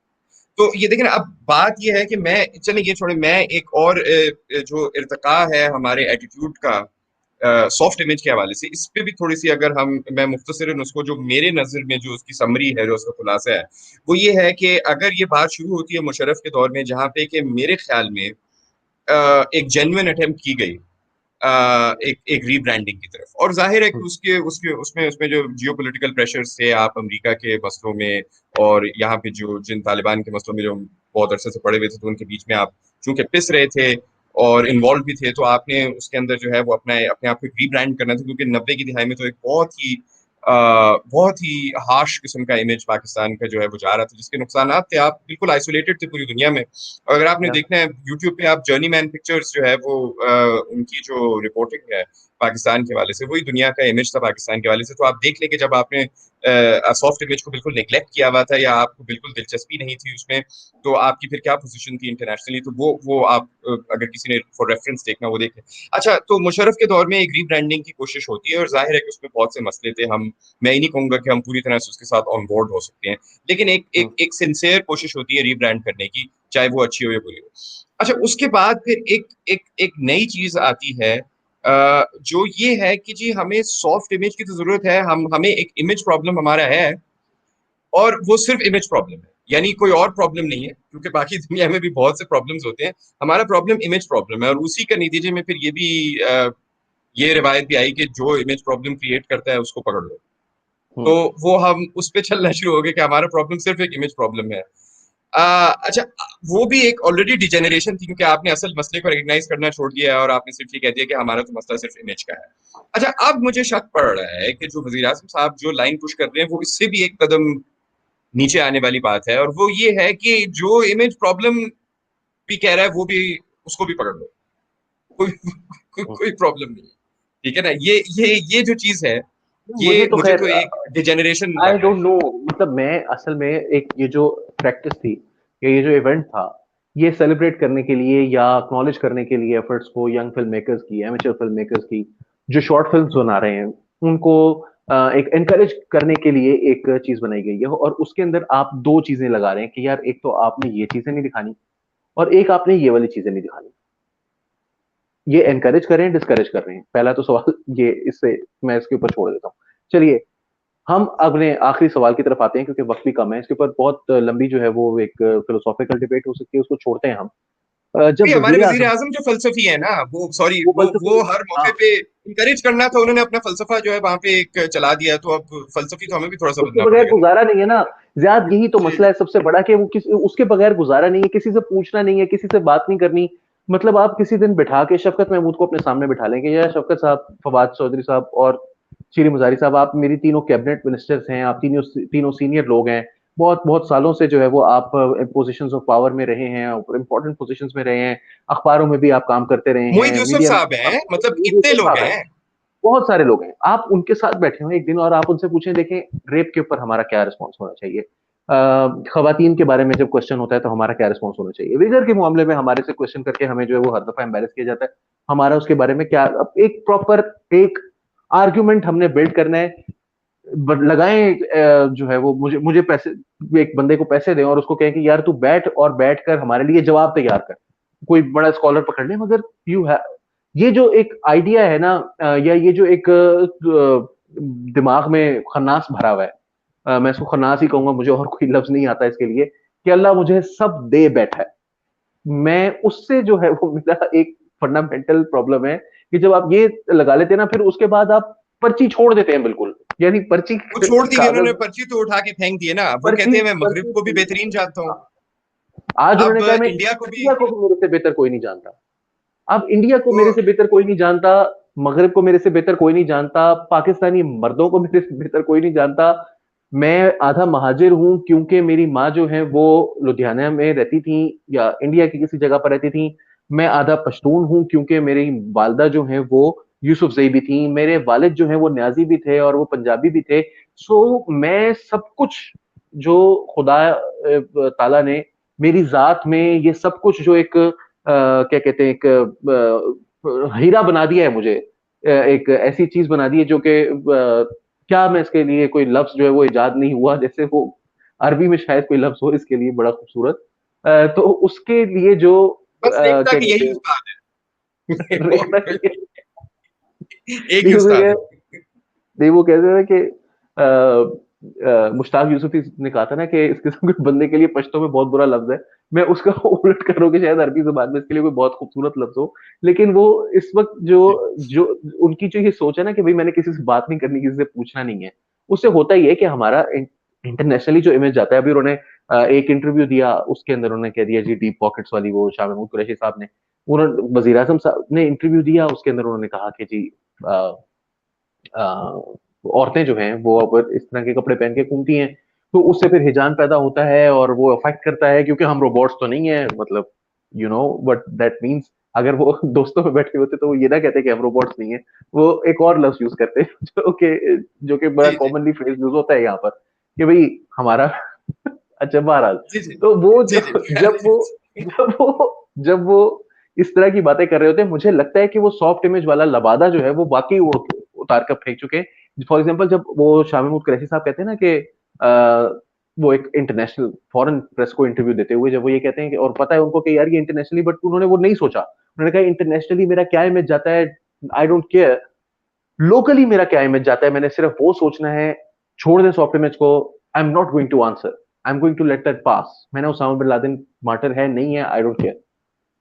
तो ये देखें ना, अब बात ये है कि मैं, चलें ये छोड़े, मैं एक और जो इर्तिका है हमारे एटीट्यूड का सॉफ्ट इमेज के हवाले से, इस पे भी थोड़ी सी अगर हम, मैं मुख्तसरन उसको, जो मेरे नज़र में जो उसकी समरी है, जो उसका खुलासा है, वो ये है कि अगर ये बात शुरू होती है मुशर्रफ के दौर में, जहाँ पे कि मेरे ख्याल में एक जेन्युइन अटेम्प्ट की गई एक एक रीब्रांडिंग की तरफ, और जाहिर है कि हम्म, उसके उसके उसमें उसमें जो जियोपॉलिटिकल प्रेशर्स थे, आप अमेरिका के मसलों में और यहाँ पे जो जिन तालिबान के मसलों में जो बहुत अरसे से पड़े हुए थे, तो उनके बीच में आप चूंकि पिस रहे थे और इन्वॉल्व भी थे, तो आपने उसके अंदर जो है वो अपना अपने आप को रीब्रांड करना था, क्योंकि 90 की दिहाई में तो एक बहुत ही हार्श किस्म का इमेज पाकिस्तान का जो है वो जा रहा था, जिसके नुकसान थे। आप बिल्कुल आइसोलेटेड थे पूरी दुनिया में। और अगर आपने या देखना है यूट्यूब पे, आप जर्नी मैन पिक्चर्स जो है वो उनकी जो रिपोर्टिंग है पाकिस्तान के हवाले से, वही दुनिया का इमेज था पाकिस्तान के हवाले से। तो आप देख लें कि जब आपने सॉफ्ट इमेज को बिल्कुल नेग्लेक्ट किया हुआ था, या आपको बिल्कुल दिलचस्पी नहीं थी उसमें, तो आपकी फिर क्या पोजीशन थी इंटरनेशनली, तो वो आप अगर किसी ने फॉर रेफरेंस देखना, वो देखें। अच्छा, तो मुशर्रफ के दौर में एक रीब्रांडिंग की कोशिश होती है, और जाहिर है कि उसमें बहुत से मसले थे। मैं ही नहीं कहूंगा कि हम पूरी तरह से उसके साथ ऑन बोर्ड हो सकते हैं, लेकिन एक हम्म, एक एक सिंसियर कोशिश होती है रीब्रांड करने की, चाहे वो अच्छी हो या बुरी हो। अच्छा, उसके बाद फिर एक एक एक नई चीज आती है, जो ये है कि जी हमें सॉफ्ट इमेज की तो जरूरत है, हमें एक इमेज प्रॉब्लम हमारा है, और वो सिर्फ इमेज प्रॉब्लम है, यानी कोई और प्रॉब्लम नहीं है, क्योंकि बाकी दुनिया में भी बहुत से प्रॉब्लम्स होते हैं। हमारा प्रॉब्लम इमेज प्रॉब्लम है, और उसी के नतीजे में फिर ये रिवायत भी आई कि जो इमेज प्रॉब्लम क्रिएट करता है उसको पकड़ लो। तो हम्म, वो हम उस पे चलना शुरू हो गए कि हमारा प्रॉब्लम सिर्फ एक इमेज प्रॉब्लम है। अच्छा, वो भी एक ऑलरेडी डिजेनरेशन थी, क्योंकि आपने असल मसले को रिकग्नाइज करना छोड़ दिया है, और आपने सिर्फ ये कह दिया कि हमारा तो मसला सिर्फ इमेज का है। अच्छा, अब मुझे शक पड़ रहा है कि जो वजीर आजम साहब जो लाइन पुश कर रहे हैं, वो इससे भी एक कदम नीचे आने वाली बात है, और वो ये है कि जो इमेज प्रॉब्लम भी कह रहा है, वो भी, उसको भी पकड़ लो। कोई हम्म। कोई प्रॉब्लम नहीं है। ठीक है ना? ये जो चीज है, मुझे ये तो मुझे खैर, तो एक डिजेनरेशन आई लग रहा डोंट है। नो, मतलब मैं असल में एक ये जो प्रैक्टिस थी, या ये जो इवेंट था, ये सेलिब्रेट करने के लिए या अक्नॉलेज करने के लिए एफर्ट्स को यंग फिल्म मेकर्स की, एमेचर फिल्म मेकर्स की, जो शॉर्ट फिल्म्स बना रहे हैं, उनको एक एनकरेज करने के लिए एक चीज बनाई गई है, और उसके अंदर आप दो चीजें लगा रहे हैं कि यार एक तो आपने ये चीजें नहीं दिखानी, और एक आपने ये वाली चीजें नहीं दिखानी। ये एनकरेज कर रहे हैं, डिस्करेज कर रहे हैं? पहला तो सवाल ये, इससे मैं इसके ऊपर छोड़ देता हूँ। चलिए, हम अपने आखिरी सवाल की तरफ आते हैं, क्योंकि वक्त भी कम है, इसके ऊपर बहुत लंबी जो है वो एक फिलोसॉफिकल डिबेट हो सकती है, उसको छोड़ते हैं हम। भी जब हमारे वजीर वजीर आजम, आजम जो फलसफी है ना, वो सॉरी, वो वो फलसफी, हर हाँ, मौके पे इंकरेज करना था, उन्होंने अपना फलसफा जो है वहां पे एक चला दिया, तो अब फलसफी तो हमें भी थोड़ा सा उसके बदलना बगैर पड़ेगा ना। गुजारा नहीं है ना। ज्यादा यही तो जी। मसला है सबसे बड़ा, कि वो किसी उसके बगैर गुजारा नहीं है, किसी से पूछना नहीं है, किसी से बात नहीं करनी। मतलब आप किसी दिन बिठा के शफकत महमूद को अपने सामने बिठा लेंगे, या शफकत साहब, फवाद चौधरी साहब और शीरी मुजारी साहब, आप मेरी तीनों कैबिनेट मिनिस्टर्स हैं, आप तीनों तीनों सीनियर लोग हैं, बहुत बहुत सालों से जो है वो आप पोजीशंस ऑफ पावर में रहे हैं, इंपॉर्टेंट पोजीशंस में रहे हैं, अखबारों में भी आप काम करते रहे मोहित हैं, यूसुफ मीडिया में साहब भी काम हैं, करते मतलब रहे हैं, इतने यूसुफ लोग साहब हैं, हैं। बहुत सारे लोग हैं, आप उनके साथ बैठे हो एक दिन और आप उनसे पूछें, देखें रेप के ऊपर हमारा क्या रिस्पॉन्स होना चाहिए, खवातीन के बारे में जब क्वेश्चन होता है तो हमारा क्या रिस्पॉन्स होना चाहिए, विगर के मामले में हमारे से क्वेश्चन करके हमें जो है वो हर दफा एम्बेरस किया जाता है, हमारा उसके बारे में क्या, अब एक प्रॉपर एक आर्ग्यूमेंट हमने बिल्ड करना है। लगाएं, जो है वो मुझे मुझे पैसे, एक बंदे को पैसे दें और उसको कहें कि यार तू बैठ और बैठ कर हमारे लिए जवाब तैयार कर, कोई बड़ा स्कॉलर पकड़ ले, मगर यू है ये जो एक आइडिया है ना, या ये जो एक दिमाग में खन्नास भरा हुआ है, मैं इसको खन्नास ही कहूंगा, मुझे और कोई लफ्ज नहीं आता इसके लिए, कि अल्लाह मुझे सब दे बैठा है। मैं उससे जो है वो मेरा एक फंडामेंटल प्रॉब्लम है कि जब आप ये लगा लेते हैं ना, फिर उसके बाद आप पर्ची छोड़ देते हैं बिल्कुल, यानी पर्ची वो छोड़ दी गई, उन्होंने कागज, पर्ची तो उठा के फेंक दी है ना। वो कहते पर्ची हैं मैं मगरिब पर्ची को भी बेहतरीन जानता हूँ। आज उन्होंने अब कहा मैं इंडिया को भी। इंडिया को भी मेरे से बेहतर कोई नहीं जानता। अब इंडिया को तो मेरे से बेहतर कोई नहीं जानता, मगरिब को मेरे से बेहतर कोई नहीं जानता, पाकिस्तानी मर्दों को मेरे से बेहतर कोई नहीं जानता। मैं आधा महाजिर हूं क्योंकि मेरी माँ जो है वो लुधियाना में रहती थी या इंडिया की किसी जगह पर रहती थी। मैं आधा पश्तून हूं क्योंकि मेरी वालदा जो है वो यूसुफ जई भी थी, मेरे वालिद जो है वो न्याजी भी थे और वो पंजाबी भी थे। सो मैं सब कुछ जो खुदा ताला ने मेरी जात में ये सब कुछ जो एक क्या कहते हैं, एक हीरा बना दिया है मुझे, एक ऐसी चीज बना दी है जो कि क्या मैं इसके लिए कोई लफ्ज जो है वो इजाद नहीं हुआ, जैसे वो अरबी में शायद कोई लफ्ज हो इसके लिए बड़ा खूबसूरत, तो उसके लिए जो बस रेख्ता क्या की कहते यही हैं, उस्ताद है। और रेखना कोई की, एक ही नहीं उस्ताद उसे, है। नहीं वो कहते हैं कि मुश्ताक यूसुफी ने कहा था ना कि इस किस्म के बंदे के लिए पश्तो में बहुत बुरा लफ्ज है। मैं उसका उलट करूँ कि शायद अरबी जुबान में इसके लिए कोई बहुत खूबसूरत लफ्ज हो, लेकिन वो इस वक्त जो जी जो उनकी जो ये सोच है ना कि भाई मैंने किसी से बात नहीं करनी, किसी से पूछना नहीं है, उससे होता ही है कि हमारा इंटरनेशनली जो इमेज जाता है। अभी उन्होंने एक इंटरव्यू दिया, उसके अंदर उन्होंने कह दिया जी डीप पॉकेट्स वाली, वो शाह महमूद कुरैशी साहब ने, उन्होंने वजीर आजम साहब ने इंटरव्यू दिया, उसके अंदर उन्होंने कहा कि जी औरतें जो हैं वो अब इस तरह के कपड़े पहन के घूमती हैं, तो उससे फिर हिजान पैदा होता है और वो अफेक्ट करता है, क्योंकि हम रोबोट्स तो नहीं है, मतलब you know what that means. अगर वो दोस्तों में बैठे होते तो वो ये ना कहते कि हम रोबोट्स नहीं है, वो एक और लफ्ज यूज करते हैं जो कि बड़ा जी कॉमनली फ्रेज यूज होता है यहाँ पर, कि भाई हमारा अच्छा बहरहाल, जी जी तो वो जी जी। जब वो इस तरह की बातें कर रहे होते हैं, मुझे लगता है कि वो सॉफ्ट इमेज वाला लबादा जो है वो बाकी उतार कर फेंक चुके हैं। फॉर एग्जाम्पल जब वो शाह महमूद कुरैशी साहब कहते हैं ना कि वो एक इंटरनेशनल फॉरेन प्रेस को इंटरव्यू देते हुए जब वो ये कहते हैं कि और पता है उनको कि यार ये इंटरनेशनली, बट उन्होंने वो नहीं सोचा, उन्होंने कहा इंटरनेशनली मेरा क्या इमेज जाता है, आई डोंट केयर, लोकली मेरा क्या इमेज जाता है, मैंने सिर्फ वो सोचना है, छोड़ दे सॉफ्ट इमेज को, I am not going to answer, I am going to let that pass. मैंने उसामा बिन लादेन मार्टर है नहीं है, आई डोंट केयर,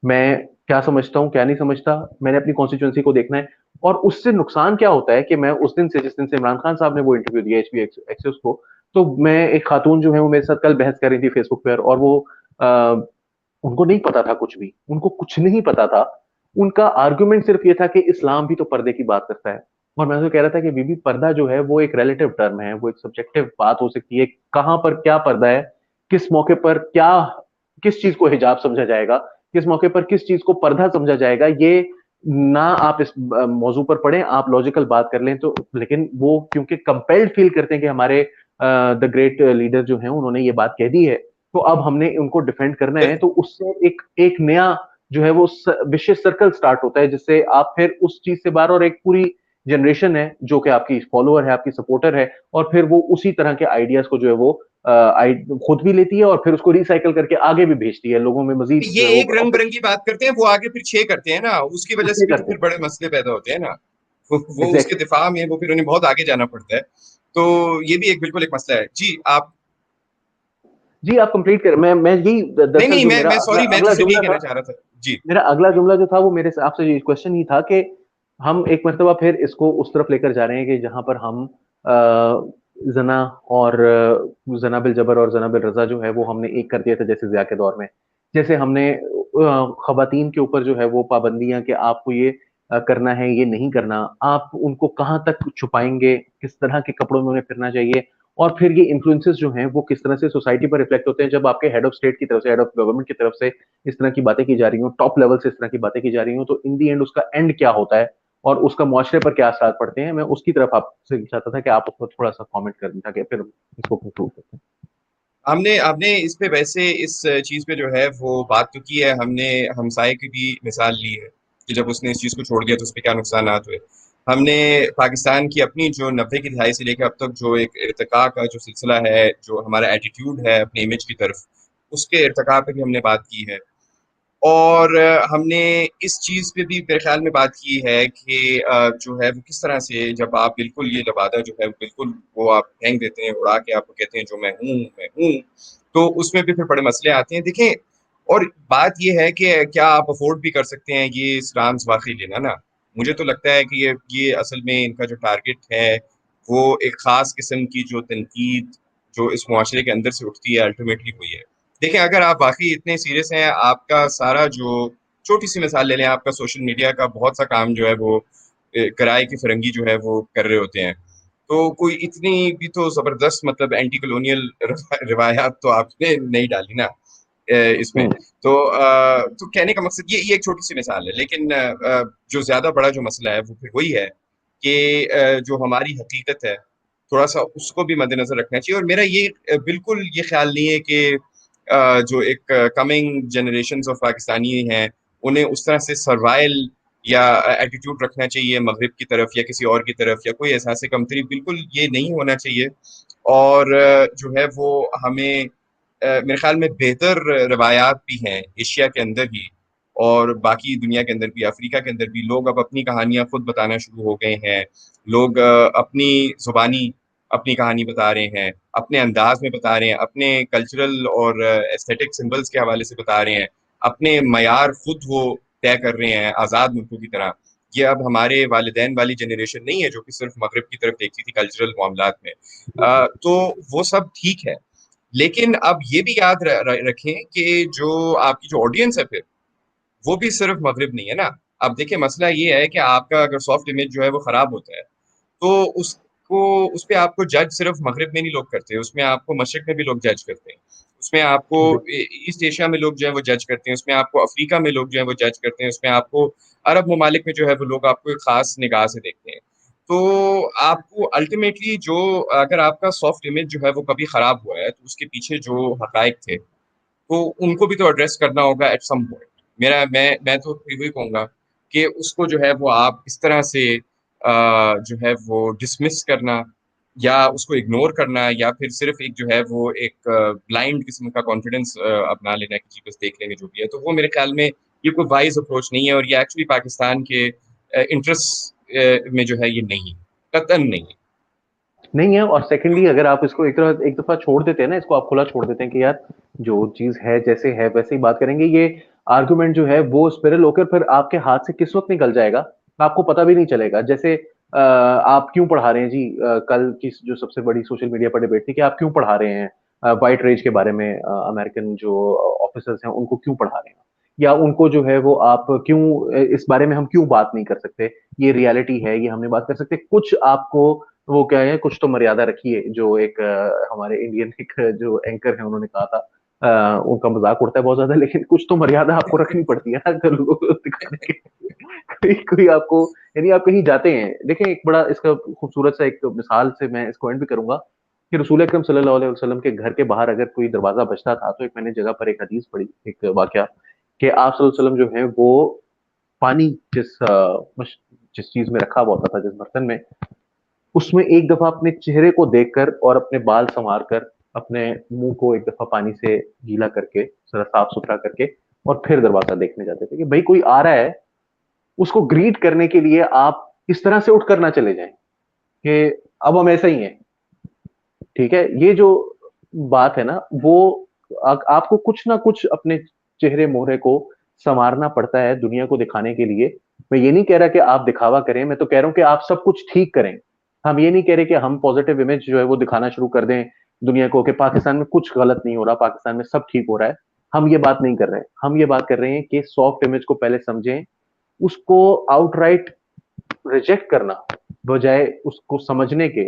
मैं क्या समझता हूँ क्या नहीं समझता, मैंने अपनी कॉन्स्टिट्यूंसी को देखना है। और उससे नुकसान क्या होता है कि मैं उस दिन से, जिस दिन से इमरान खान साहब ने वो इंटरव्यू दिया एचपी एक्सेस को, तो मैं एक खातून जो है वो मेरे साथ कल बहस कर रही थी फेसबुक पर, और वो आ, उनको नहीं पता था कुछ भी, उनको कुछ नहीं पता था। उनका आर्गुमेंट सिर्फ ये था कि इस्लाम भी तो पर्दे की बात करता है। और मैं तो कह रहा था कि बीबी पर्दा जो है वो एक रिलेटिव टर्म है, वो एक सब्जेक्टिव बात हो सकती है, कहाँ पर क्या पर्दा है, किस मौके पर क्या, किस चीज को हिजाब समझा जाएगा, किस मौके पर किस चीज को पर्दा समझा जाएगा, ये ना आप इस मौजू पर पढ़ें, आप लॉजिकल बात कर लें तो। लेकिन वो क्योंकि कंपेल्ड फील करते हैं कि हमारे द ग्रेट लीडर जो हैं उन्होंने ये बात कह दी है, तो अब हमने उनको डिफेंड करना है, तो उससे एक एक नया जो है वो विशेष सर्कल स्टार्ट होता है, जिससे आप फिर उस चीज से बाहर, और एक पूरी जनरेशन है जो कि आपकी फॉलोअर है, आपकी सपोर्टर है, और फिर वो उसी तरह के आइडियाज को जो है वो खुद भी लेती है और फिर उसको रिसाइकल करके आगे भी भेजती है लोगों में, मजीद ये जो है वो एक रंग बिरंगी बात करते हैं, वो आगे फिर छह करते हैं ना, उसकी वजह से उससे भी तो करते फिर हैं। बड़े मसले पैदा होते हैं ना। वो उसके एग्जैक्टली। दिफा में वो फिर उन्हें बहुत आगे जाना पड़ता है। तो ये भी एक बिल्कुल एक मसला है जी। आप। जी आप कंप्लीट करें, मैं यही नहीं दरअसल नहीं, जो मैं मेरा मैं अगला सॉरी, मैं तो अगला सिर्फ यही जुमला था, कहना चाह रहा था जी। मेरा अगला जुमला जो था वो मेरे से आपसे ये क्वेश्चन ही था कि हम एक मरतबा फिर इसको उस तरफ लेकर जा रहे हैं कि जहां पर हम जना और जना बिल जबर और जना बिल रजा जो है वो हमने एक कर दिया था, जैसे जिया के दौर में, जैसे हमने खवातीन के ऊपर जो है वो पाबंदियां कि आपको ये करना है ये नहीं करना, आप उनको कहाँ तक छुपाएंगे, किस तरह के कपड़ों में उन्हें फिरना चाहिए, और फिर ये इन्फ्लुएंसेस जो हैं वो किस तरह से सोसाइटी पर रिफ्लेक्ट होते हैं जब आपके हेड ऑफ स्टेट की तरफ से, हेड ऑफ गवर्नमेंट की तरफ से इस तरह की बातें की जा रही हो, टॉप लेवल से इस तरह की बातें की जा रही हो, तो इन दी एंड उसका एंड क्या होता है और उसका मुआशरे पर क्या असर पड़ते हैं। मैं उसकी तरफ आपसे चाहता था कि आप उसको थोड़ा सा कमेंट कर दें ताकि फिर इसको कंक्लूड करते हैं। हमने आपने इस पे वैसे इस चीज पे जो है वो बात तो की है, हमने हमसाये की भी मिसाल ली है कि जब उसने इस चीज को छोड़ दिया तो उस पे क्या नुकसान हुए। हमने पाकिस्तान की अपनी जो 90 की दहाई से लेकर अब तक जो एक इर्तिका का जो सिलसिला है, जो हमारा एटीट्यूड है अपने इमेज की तरफ, उसके इर्तिका पे भी हमने बात की है। और हमने इस चीज़ पे भी मेरे ख्याल में बात की है कि जो है वो किस तरह से जब आप बिल्कुल ये लबादा जो है बिल्कुल वो आप फेंक देते हैं, उड़ा के आप कहते हैं जो मैं हूँ, तो उसमें भी फिर बड़े मसले आते हैं। देखें, और बात ये है कि क्या आप अफ़ोर्ड भी कर सकते हैं ये स्टांस वाक़ई लेना ना? मुझे तो लगता है कि ये असल में इनका जो टारगेट है, वो एक ख़ास किस्म की जो तनकीद जो इस मुआशरे के अंदर से उठती है अल्टीमेटली वही है। देखिए, अगर आप वाक़ई इतने सीरियस हैं, आपका सारा जो छोटी-सी मिसाल ले लें, आपका सोशल मीडिया का बहुत सा काम जो है वो किराए की फ़िरंगी जो है वो कर रहे होते हैं। तो कोई इतनी भी तो ज़बरदस्त मतलब एंटी कॉलोनियल रिवायात तो आपने नहीं डाली ना इसमें। हुँ, तो कहने का मकसद ये एक छोटी-सी मिसाल है, लेकिन जो ज़्यादा बड़ा जो मसला है वो फिर वही है कि जो हमारी हकीकत है, थोड़ा-सा उसको भी मद्देनज़र रखना चाहिए। और मेरा ये बिल्कुल ये ख़्याल नहीं है कि जो एक कमिंग जनरेशंस ऑफ पाकिस्तानी हैं, उन्हें उस तरह से सर्वाइल या एटीट्यूड रखना चाहिए मगरिब की तरफ या किसी और की तरफ या कोई एहसास कमतरी, बिल्कुल ये नहीं होना चाहिए। और जो है वो हमें मेरे ख्याल में बेहतर रवायात भी हैं एशिया के अंदर ही और बाकी दुनिया के अंदर भी, अफ्रीका के अंदर भी लोग अब अपनी कहानियां खुद बताना शुरू हो गए हैं। लोग अपनी जुबानी अपनी कहानी बता रहे हैं, अपने अंदाज में बता रहे हैं, अपने कल्चरल और एस्थेटिक सिंबल्स के हवाले से बता रहे हैं, अपने मयार खुद वो तय कर रहे हैं आज़ाद मुल्कों की तरह। ये अब हमारे वालिदैन वाली जनरेशन नहीं है जो कि सिर्फ मगरब की तरफ देखती थी कल्चरल मामलात में। तो वो सब ठीक है, लेकिन अब ये भी याद रखें कि जो आपकी जो ऑडियंस है फिर वो भी सिर्फ मगरिब नहीं है ना। अब देखिए, मसला ये है कि आपका अगर सॉफ्ट इमेज जो है वो खराब होता है, तो उसको उस पे आपको जज सिर्फ मगरिब में नहीं लोग करते, उसमें आपको मशरिक में भी लोग जज करते हैं, उसमें आपको बि ईस्ट एशिया में लोग जो है वो जज करते हैं, उसमें आपको अफ्रीका में लोग जो है वो जज करते हैं, उसमें आपको अरब ममालिक में जो है वो लोग आपको एक खास निगाह से देखते हैं। तो आपको अल्टीमेटली जो अगर आपका सॉफ्ट इमेज जो है वो कभी खराब हुआ है, तो उसके पीछे जो हकायक थे तो उनको भी तो एड्रेस करना होगा एट सम पॉइंट। मैं तो फिर वही कहूँगा कि उसको जो है वो आप इस तरह से जो है वो डिसमिस करना या उसको इग्नोर करना या फिर सिर्फ एक जो है वो एक ब्लाइंड किस्म का कॉन्फिडेंस अपना लेना कि जी बस देख लेंगे जो भी है, तो वो मेरे ख्याल में ये कोई वाइज अप्रोच नहीं है और ये एक्चुअली पाकिस्तान के इंटरेस्ट में जो है ये नहीं है, कतन नहीं है। नहीं है। और सेकंडली अगर आप इसको एक दफ़ा छोड़ देते हैं ना, इसको आप खुला छोड़ देते हैं कि यार जो चीज़ है जैसे है वैसे ही बात करेंगे, ये आर्गुमेंट जो है वो स्पिरल होकर फिर आपके हाथ से किस वक़्त निकल जाएगा, आपको पता भी नहीं चलेगा। जैसे आप क्यों पढ़ा रहे हैं जी, कल की जो सबसे बड़ी सोशल मीडिया पर डिबेट थी कि आप क्यों पढ़ा रहे हैं व्हाइट रेज के बारे में, अमेरिकन जो ऑफिसर्स हैं उनको क्यों पढ़ा रहे हैं? या उनको जो है वो आप क्यों इस बारे में हम क्यों बात नहीं कर सकते? ये रियलिटी है, ये हम नहीं बात कर सकते। कुछ आपको वो क्या है, कुछ तो मर्यादा रखिए। जो एक हमारे इंडियन एक जो एंकर है उन्होंने कहा था, उनका मजाक उड़ता है बहुत ज्यादा, लेकिन कुछ तो मर्यादा आपको रखनी पड़ती है ना अगर लोगों को दिखाने के कोई कोई आपको, यानी आप कहीं जाते हैं, देखें एक बड़ा इसका खूबसूरत सा एक मिसाल से मैं इसको एंड भी करूंगा कि रसूल अकरम सल्लल्लाहु अलैहि वसल्लम के घर के बाहर अगर कोई दरवाजा बजता था, तो एक मैंने जगह पर एक हदीस पढ़ी, एक वाकया कि आप सल्लल्लाहु अलैहि वसल्लम जो है वो पानी जिस चीज में रखा हुआ होता था, जिस बर्तन में, उसमें एक दफा अपने चेहरे को देखकर और अपने बाल संवार कर अपने मुंह को एक दफा पानी से गीला करके जरा साफ सुथरा करके और फिर दरवाजा देखने जाते थे कि भाई कोई आ रहा है, उसको ग्रीट करने के लिए आप इस तरह से उठकर ना चले जाएं कि अब हम ऐसा ही हैं। ठीक है, ये जो बात है ना वो आपको कुछ ना कुछ अपने चेहरे मोहरे को संवारना पड़ता है दुनिया को दिखाने के लिए। मैं ये नहीं कह रहा कि आप दिखावा करें, मैं तो कह रहा हूं कि आप सब कुछ ठीक करें। हम ये नहीं कह रहे कि हम पॉजिटिव इमेज जो है वो दिखाना शुरू कर दें दुनिया को कि पाकिस्तान में कुछ गलत नहीं हो रहा, पाकिस्तान में सब ठीक हो रहा है। हम ये बात नहीं कर रहे हैं, हम ये बात कर रहे हैं कि सॉफ्ट इमेज को पहले समझें, उसको आउटराइट रिजेक्ट करना बजाय उसको समझने के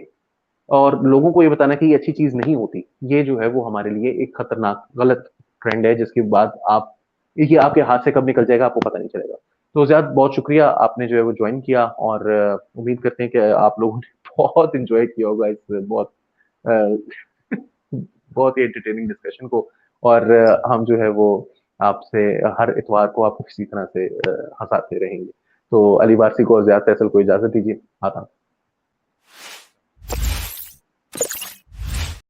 और लोगों को ये बताना कि ये अच्छी चीज नहीं होती, ये जो है वो हमारे लिए एक खतरनाक गलत ट्रेंड है, जिसके बाद आप ये आपके हाथ से कब निकल जाएगा आपको पता नहीं चलेगा। तो ज्याद बहुत शुक्रिया, आपने जो है वो ज्वाइन किया और उम्मीद करते हैं कि आप लोगों ने बहुत इंजॉय किया होगा इस बहुत अ, बहुत ही एंटरटेनिंग डिस्कशन को। और हम जो है वो आपसे हर इतवार को आपको किसी तरह से हंसाते रहेंगे। तो अली वारसी को और ज़ियाद फैसल को इजाज़त दीजिए। आदाब।